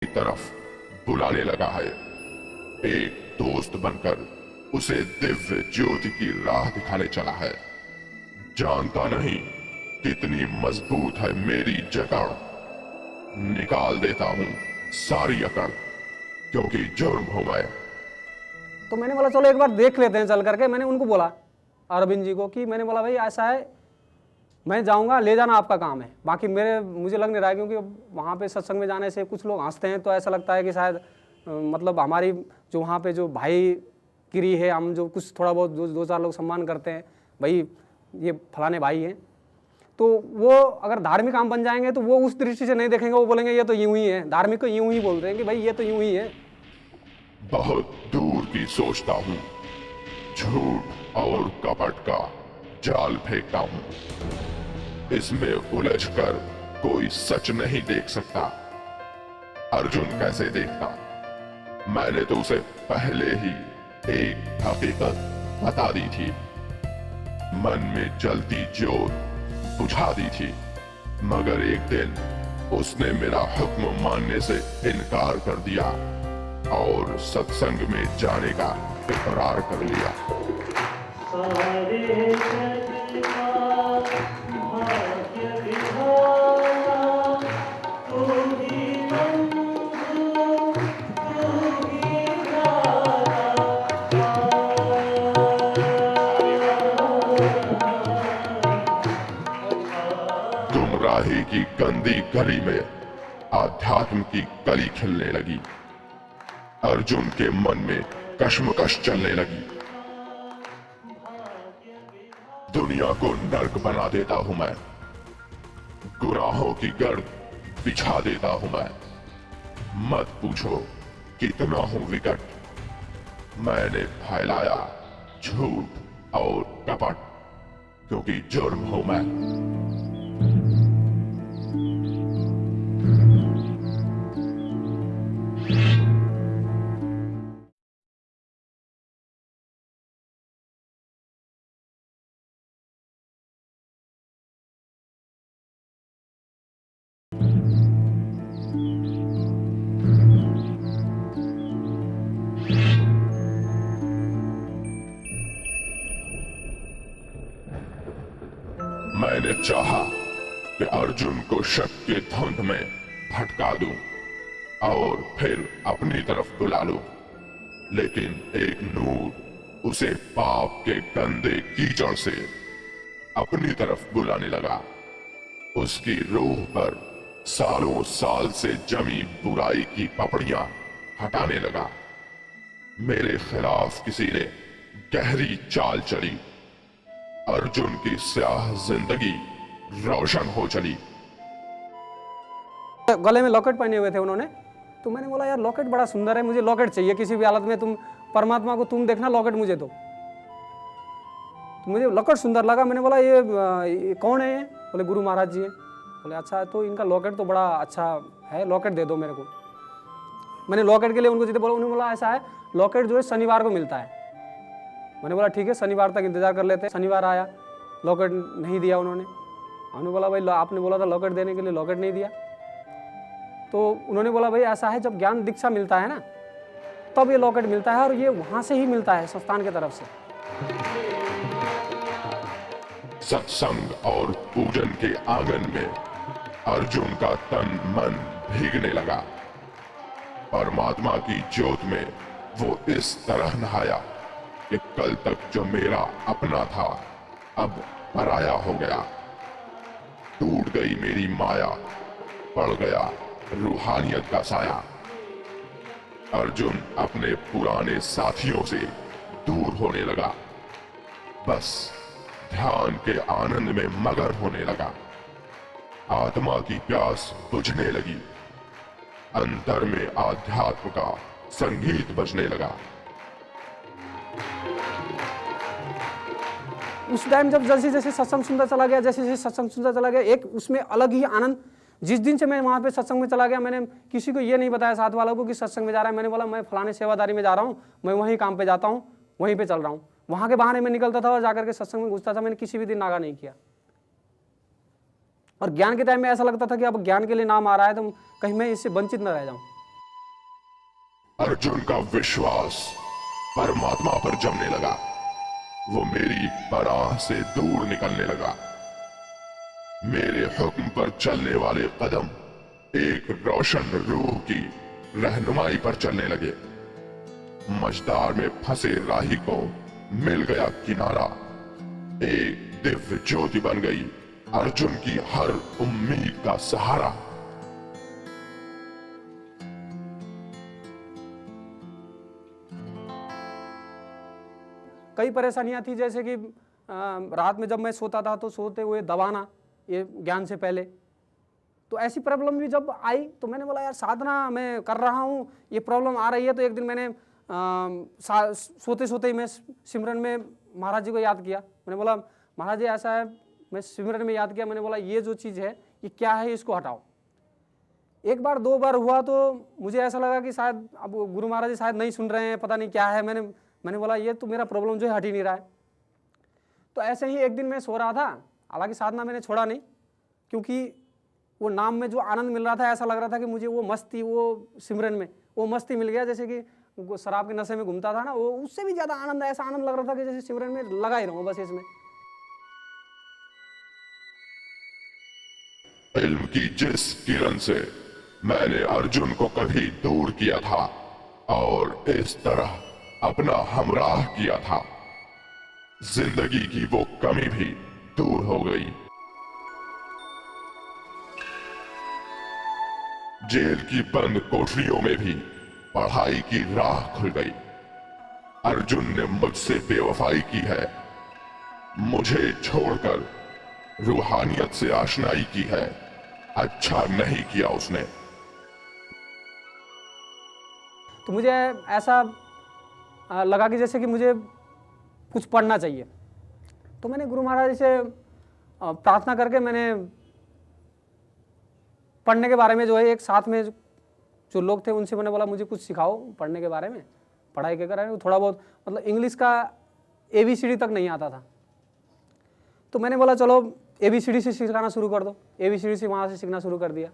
की तरफ बुलाने लगा है। एक दोस्त बनकर उसे दिव्य ज्योति की राह दिखाने चला है। जानता नहीं कितनी मजबूत है मेरी जकड़। निकाल देता हूँ सारी अकड़, क्योंकि जुर्म हूं मैं। तो मैंने बोला चलो एक बार देख लेते हैं चल करके। मैंने उनको बोला अरविंद जी को कि मैंने बोला भाई ऐसा है, मैं जाऊंगा, ले जाना आपका काम है, बाकी मुझे लग नहीं रहा है, क्योंकि वहाँ पे सत्संग में जाने से कुछ लोग हंसते हैं तो ऐसा लगता है कि शायद मतलब हमारी जो वहाँ पे जो भाई गिरी है, हम जो कुछ थोड़ा बहुत दो चार लोग सम्मान करते हैं, भाई ये फलाने भाई हैं, तो वो अगर धार्मिक काम बन जाएंगे तो वो उस दृष्टि से नहीं देखेंगे, वो बोलेंगे ये तो यूं ही है, धार्मिक को यूं ही बोलते हैं कि भाई ये तो यूं ही है। बहुत दूर की सोचता हूँ, झूठ और कपट का जाल फेंकता हूँ। इसमें उलझकर कोई सच नहीं देख सकता। अर्जुन कैसे देखता? मैंने तो उसे पहले ही एक हकीकत बता दी थी, मन में जलती ज्योत बुझा दी थी, मगर एक दिन उसने मेरा हुक्म मानने से इनकार कर दिया और सत्संग में जाने का इकरार कर लिया। गुमराही की गंदी गली में आध्यात्म की कली खिलने लगी। अर्जुन के मन में कश्मकश चलने लगी। दुनिया को नर्क बना देता हूं मैं, गुनाहों की गर्द बिछा देता हूं मैं। मत पूछो कितना हूं विकट, मैंने फैलाया झूठ और कपट, क्योंकि जुर्म हूं मैं। मैंने चाहा कि अर्जुन को शक के धुंध में भटका दूं और फिर अपनी तरफ बुला लूं, लेकिन एक नूर उसे पाप के गंदे कीचड़ से अपनी तरफ बुलाने लगा। उसकी रूह पर सालों साल से जमी बुराई की पपड़ियां हटाने लगा। मेरे खिलाफ किसी ने गहरी चाल चली। अर्जुन की स्याह जिंदगी रोशन हो चली। गले में लॉकेट पहने हुए थे उन्होंने, तो मैंने बोला यार लॉकेट बड़ा सुंदर है, मुझे लॉकेट चाहिए किसी भी हालत में, तुम परमात्मा को तुम देखना, लॉकेट मुझे दो। तो मुझे लॉकेट सुंदर लगा। मैंने बोला ये कौन है? ये बोले गुरु महाराज जी हैं। बोले अच्छा, तो इनका लॉकेट तो बड़ा अच्छा है, लॉकेट दे दो मेरे को। मैंने लॉकेट के लिए उनको जितने बोला, उन्होंने बोला ऐसा है लॉकेट जो है शनिवार को मिलता है। मैंने बोला ठीक है, शनिवार तक इंतजार कर लेते हैं। शनिवार आया, लॉकेट नहीं दिया उन्होंने। हमने बोला भाई आपने बोला था लॉकेट देने के लिए, लॉकेट नहीं दिया। तो उन्होंने बोला भाई ऐसा है, जब ज्ञान दीक्षा मिलता है ना तब ये लॉकेट मिलता है, और ये वहां से ही मिलता है, संस्थान की तरफ से। सत्संग और पूजन के आंगन में अर्जुन का तन मन भीगने लगा। परमात्मा की ज्योत में वो इस तरह नहाया कि कल तक जो मेरा अपना था अब पराया हो गया। टूट गई मेरी माया, पड़ गया रूहानियत का साया। अर्जुन अपने पुराने साथियों से दूर होने लगा, बस ध्यान के आनंद में मगन होने लगा। आत्मा की प्यास बुझने लगी, अंतर में आध्यात्म का संगीत बजने लगा। उस टाइम जब जैसे जैसे सत्संग सुनता चला गया, जैसे जैसे सत्संग सुनता चला गया, एक उसमें अलग ही आनंद। जिस दिन से मैं वहाँ पे सत्संग में चला गया, मैंने किसी को ये नहीं बताया साथ वालों को कि सत्संग में जा रहा है। मैंने बोला मैं फलाने सेवादारी में जा रहा हूँ, मैं वहीं काम पे जाता हूँ, वहीं पे चल रहा हूँ। वहाँ के बहाने में निकलता था और जाकर के सत्संग में घुसता था। मैंने किसी भी दिन नागा नहीं किया। और ज्ञान के टाइम में ऐसा लगता था कि अब ज्ञान के लिए नाम आ रहा है तो कहीं मैं इससे वंचित न रह जाऊँ। अर्जुन का विश्वास परमात्मा पर जमने लगा। वो मेरी पनाह से दूर निकलने लगा। मेरे हुक्म पर चलने वाले कदम एक रोशन रूह की रहनुमाई पर चलने लगे। मझधार में फंसे राही को मिल गया किनारा। एक दिव्य ज्योति बन गई अर्जुन की हर उम्मीद का सहारा। कई परेशानियां थी, जैसे कि रात में जब मैं सोता था तो सोते हुए दबाना, ये ज्ञान से पहले। तो ऐसी प्रॉब्लम भी जब आई तो मैंने बोला यार साधना मैं कर रहा हूँ, ये प्रॉब्लम आ रही है। तो एक दिन मैंने सोते सोते ही मैं सिमरन में महाराज जी को याद किया। मैंने बोला महाराज जी ऐसा है, मैं सिमरन में याद किया, मैंने बोला ये जो चीज़ है ये क्या है, इसको हटाओ। एक बार दो बार हुआ तो मुझे ऐसा लगा कि शायद अब गुरु महाराज जी शायद नहीं सुन रहे हैं, पता नहीं क्या है। मैंने बोला ये तो मेरा प्रॉब्लम जो है हट ही नहीं रहा है। तो ऐसे ही एक दिन मैं सो रहा था, हालांकि साधना मैंने छोड़ा नहीं, क्योंकि वो नाम में जो आनंद मिल रहा था ऐसा लग रहा था कि मुझे वो मस्ती, वो सिमरन में वो मस्ती मिल गया, जैसे कि शराब के नशे में घूमता था ना, वो उससे भी ज्यादा आनंद, ऐसा आनंद लग रहा था कि जैसे सिमरन में लगा ही रहूं बस इसमें। इल्म की जिस किरण से मैंने अर्जुन को कभी दूर किया था और इस तरह अपना हमराह किया था, जिंदगी की वो कमी भी दूर हो गई। जेल की बंद कोठरियों में भी पढ़ाई की राह खुल गई। अर्जुन ने मुझसे बेवफाई की है, मुझे छोड़कर रूहानियत से आशनाई की है। अच्छा नहीं किया उसने। तो मुझे ऐसा लगा कि जैसे कि मुझे कुछ पढ़ना चाहिए। तो मैंने गुरु महाराज से प्रार्थना करके मैंने पढ़ने के बारे में जो है, एक साथ में जो लोग थे उनसे मैंने बोला मुझे कुछ सिखाओ पढ़ने के बारे में, पढ़ाई के बारे में। थोड़ा बहुत मतलब इंग्लिश का ABCD तक नहीं आता था। तो मैंने बोला चलो ABCD से सिखाना शुरू कर दो। ABCD से वहाँ से सीखना शुरू कर दिया।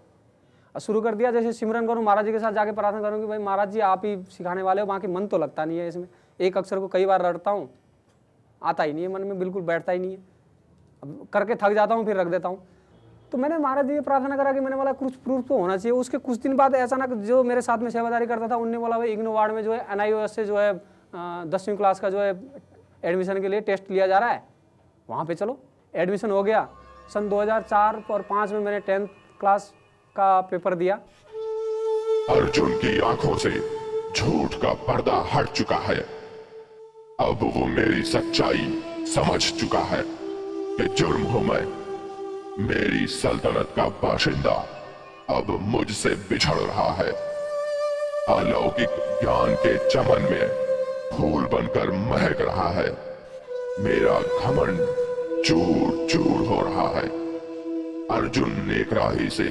और शुरू कर दिया जैसे सिमरन करूँ, महाराज जी के साथ जाके प्रार्थना करूँ कि भाई महाराज जी आप ही सिखाने वाले हो, बाकी मन तो लगता नहीं है इसमें। एक अक्षर को कई बार रटता हूँ, आता ही नहीं है, मन में बिल्कुल बैठता ही नहीं है। अब करके थक जाता हूँ, फिर रख देता हूँ। तो मैंने महाराज जी की प्रार्थना करा कि मैंने बोला कुछ प्रूफ तो होना चाहिए। उसके कुछ दिन बाद ऐसा ना, जो मेरे साथ में सेवादारी करता था उनने बोला भाई इग्नू वार्ड में जो है NIOS से जो है 10वीं क्लास का जो है एडमिशन के लिए टेस्ट लिया जा रहा है, वहाँ पे चलो। एडमिशन हो गया। सन 2004 और 5 में मैंने 10th क्लास का पेपर दिया। अर्जुन की आंखों से झूठ का पर्दा हट चुका है। अब वो मेरी सच्चाई समझ चुका है कि जुर्म हूं मैं। मेरी सल्तनत का बाशिंदा अब मुझसे बिछड़ रहा है। अलौकिक ज्ञान के चमन में फूल बनकर महक रहा है। मेरा घमंड चूर चूर हो रहा है। अर्जुन नेकराही से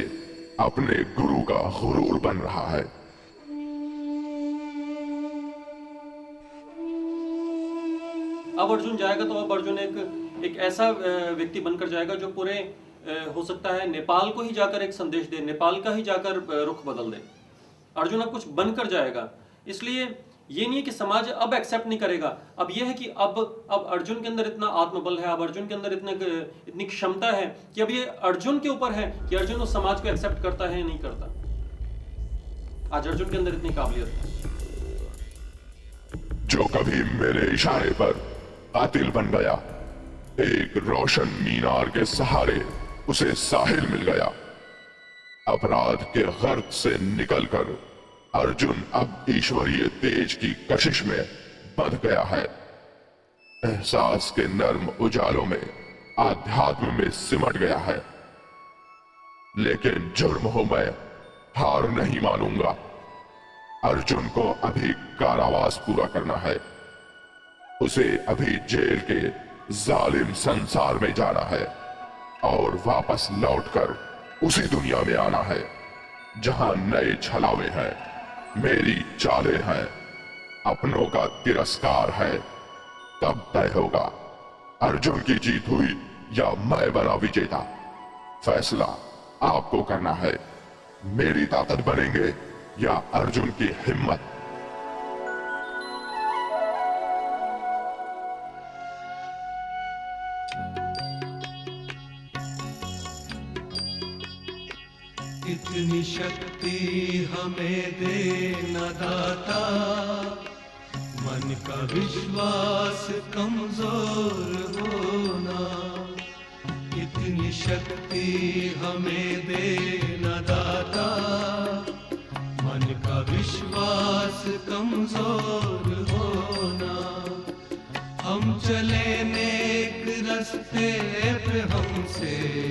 अपने गुरु का गुरूर बन रहा है। अब अर्जुन जाएगा तो अब अर्जुन एक ऐसा व्यक्ति बनकर जाएगा जो पूरे हो सकता है नेपाल को ही जाकर एक संदेश दे, नेपाल का ही जाकर रुख बदल दे। अर्जुन अब कुछ बनकर जाएगा। इसलिए ये नहीं है कि समाज अब एक्सेप्ट नहीं करेगा। अब ये है कि अब अर्जुन के अंदर इतना आत्मबल है, अब अर्जुन के अंदर इतनी क्षमता है कि अब ये अर्जुन के ऊपर है कि अर्जुन उस समाज को एक्सेप्ट करता है या नहीं करता। आज अर्जुन के अंदर इतनी काबिलियत है। जो कभी मेरे इशारे पर कातिल बन गया, एक रोशन मीनार के सहारे उसे साहिल मिल गया। अपराध के गर्त से निकलकर अर्जुन अब ईश्वरीय तेज की कशिश में बंध गया है। एहसास के नर्म उजालों में आध्यात्म में सिमट गया है। लेकिन जुर्म हो मैं हार नहीं मानूंगा। अर्जुन को अभी कारावास पूरा करना है। उसे अभी जेल के जालिम संसार में जाना है और वापस लौटकर उसी दुनिया में आना है जहां नए छलावे हैं, मेरी चालें हैं, अपनों का तिरस्कार है। तब तय होगा अर्जुन की जीत हुई या मैं बना विजेता। फैसला आपको करना है। मेरी ताकत बनेंगे या अर्जुन की हिम्मत। इतनी शक्ति हमें देना दाता, मन का विश्वास कमजोर होना। इतनी शक्ति हमें देना दाता, मन का विश्वास कमजोर होना। हम चले नेक रास्ते पे हमसे